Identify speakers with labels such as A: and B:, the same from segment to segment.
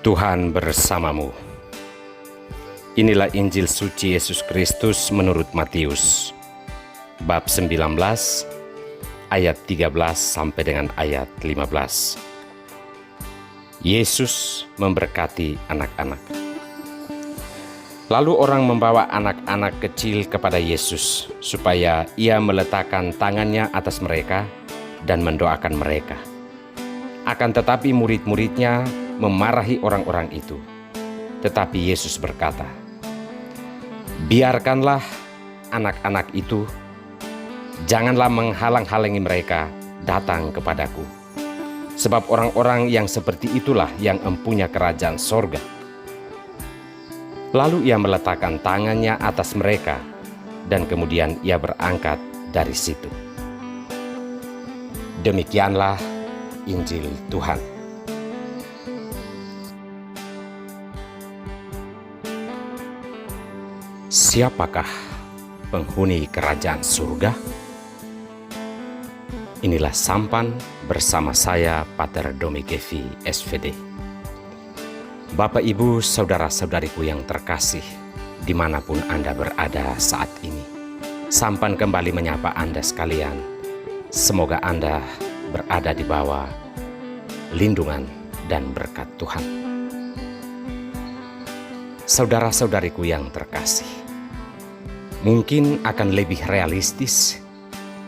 A: Tuhan bersamamu. Inilah Injil suci Yesus Kristus menurut Matius, bab 19, ayat 13 sampai dengan ayat 15. Yesus memberkati anak-anak. Lalu orang membawa anak-anak kecil kepada Yesus, supaya ia meletakkan tangannya atas mereka dan mendoakan mereka. Akan tetapi murid-muridnya memarahi orang-orang itu. Tetapi Yesus berkata, "Biarkanlah anak-anak itu, janganlah menghalang-halangi mereka datang kepadaku. Sebab orang-orang yang seperti itulah yang empunya kerajaan sorga." Lalu ia meletakkan tangannya atas mereka, dan kemudian ia berangkat dari situ. Demikianlah Injil Tuhan. Siapakah penghuni kerajaan surga? Inilah sampan bersama saya, Pater Domigevi, SVD. Bapak, Ibu, saudara-saudariku yang terkasih, dimanapun Anda berada saat ini, sampan kembali menyapa Anda sekalian. Semoga Anda berada di bawah lindungan dan berkat Tuhan. Saudara-saudariku yang terkasih, mungkin akan lebih realistis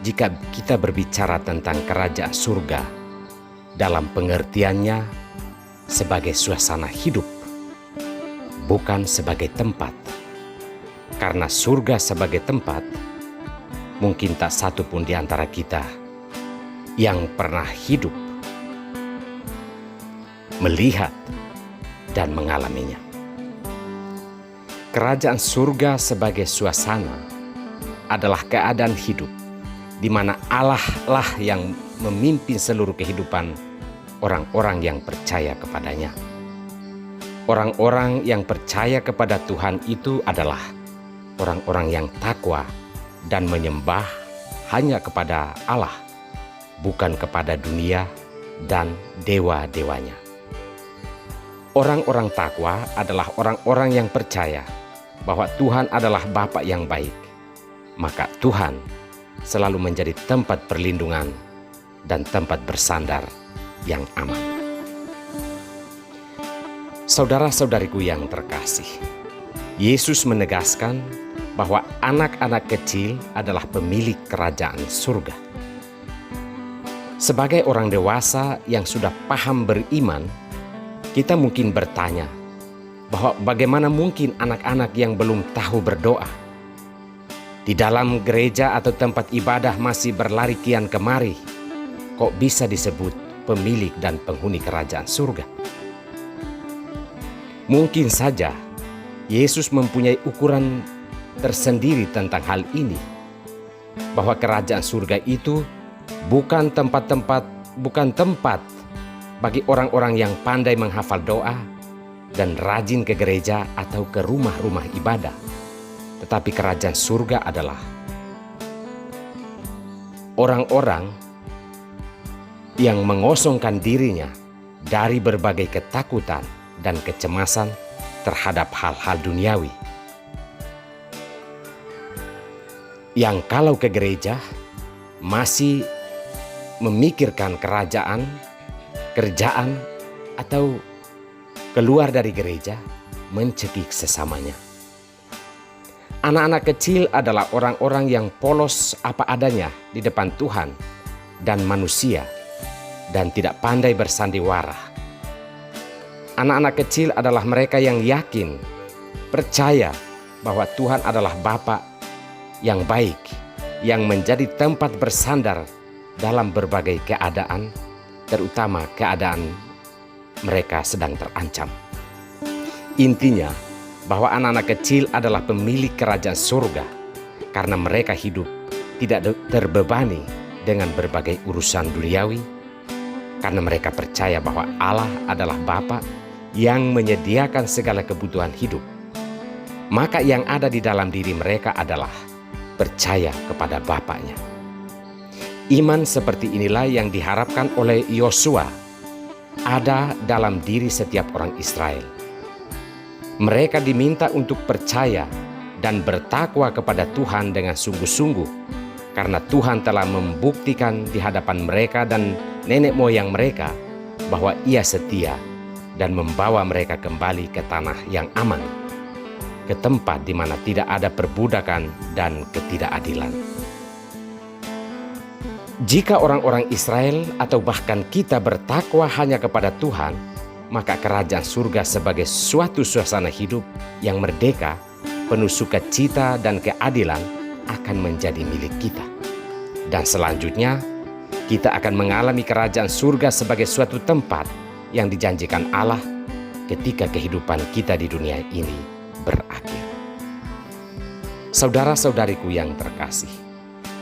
A: jika kita berbicara tentang kerajaan surga dalam pengertiannya sebagai suasana hidup, bukan sebagai tempat. Karena surga sebagai tempat, mungkin tak satu pun di antara kita yang pernah hidup, melihat, dan mengalaminya. Kerajaan surga sebagai suasana adalah keadaan hidup di mana Allah lah yang memimpin seluruh kehidupan orang-orang yang percaya kepadanya. Orang-orang yang percaya kepada Tuhan itu adalah orang-orang yang takwa dan menyembah hanya kepada Allah, bukan kepada dunia dan dewa-dewanya. Orang-orang takwa adalah orang-orang yang percaya bahwa Tuhan adalah Bapa yang baik. Maka Tuhan selalu menjadi tempat perlindungan dan tempat bersandar yang aman. Saudara-saudariku yang terkasih, Yesus menegaskan bahwa anak-anak kecil adalah pemilik kerajaan surga. Sebagai orang dewasa yang sudah paham beriman, kita mungkin bertanya bahwa bagaimana mungkin anak-anak yang belum tahu berdoa di dalam gereja atau tempat ibadah masih berlari kian kemari, kok bisa disebut pemilik dan penghuni kerajaan surga? Mungkin saja Yesus mempunyai ukuran tersendiri tentang hal ini, bahwa kerajaan surga itu bukan tempat bagi orang-orang yang pandai menghafal doa dan rajin ke gereja atau ke rumah-rumah ibadah. Tetapi kerajaan surga adalah orang-orang yang mengosongkan dirinya dari berbagai ketakutan dan kecemasan terhadap hal-hal duniawi. Yang kalau ke gereja masih memikirkan kerjaan, atau keluar dari gereja mencekik sesamanya. Anak-anak kecil adalah orang-orang yang polos apa adanya di depan Tuhan dan manusia dan tidak pandai bersandiwara. Anak-anak kecil adalah mereka yang yakin, percaya bahwa Tuhan adalah Bapa yang baik, yang menjadi tempat bersandar dalam berbagai keadaan, terutama keadaan mereka sedang terancam. Intinya, bahwa anak-anak kecil adalah pemilik kerajaan surga karena mereka hidup tidak terbebani dengan berbagai urusan duniawi, karena mereka percaya bahwa Allah adalah Bapa yang menyediakan segala kebutuhan hidup. Maka yang ada di dalam diri mereka adalah percaya kepada Bapaknya. Iman seperti inilah yang diharapkan oleh Yosua ada dalam diri setiap orang Israel. Mereka diminta untuk percaya dan bertakwa kepada Tuhan dengan sungguh-sungguh, karena Tuhan telah membuktikan di hadapan mereka dan nenek moyang mereka bahwa Ia setia dan membawa mereka kembali ke tanah yang aman, ke tempat di mana tidak ada perbudakan dan ketidakadilan. Jika orang-orang Israel atau bahkan kita bertakwa hanya kepada Tuhan, maka kerajaan surga sebagai suatu suasana hidup yang merdeka, penuh sukacita dan keadilan akan menjadi milik kita. Dan selanjutnya, kita akan mengalami kerajaan surga sebagai suatu tempat yang dijanjikan Allah ketika kehidupan kita di dunia ini berakhir. Saudara-saudariku yang terkasih,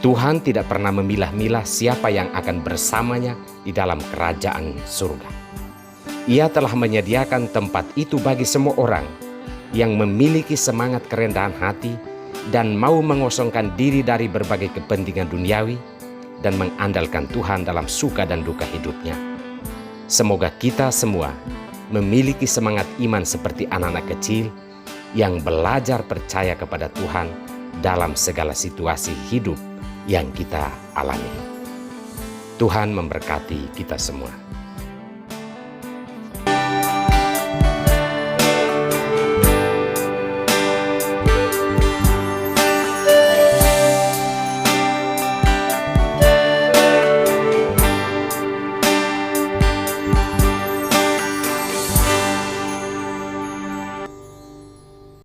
A: Tuhan tidak pernah memilah-milah siapa yang akan bersamanya di dalam kerajaan surga. Ia telah menyediakan tempat itu bagi semua orang yang memiliki semangat kerendahan hati dan mau mengosongkan diri dari berbagai kepentingan duniawi dan mengandalkan Tuhan dalam suka dan duka hidupnya. Semoga kita semua memiliki semangat iman seperti anak-anak kecil yang belajar percaya kepada Tuhan dalam segala situasi hidup yang kita alami. Tuhan memberkati kita semua.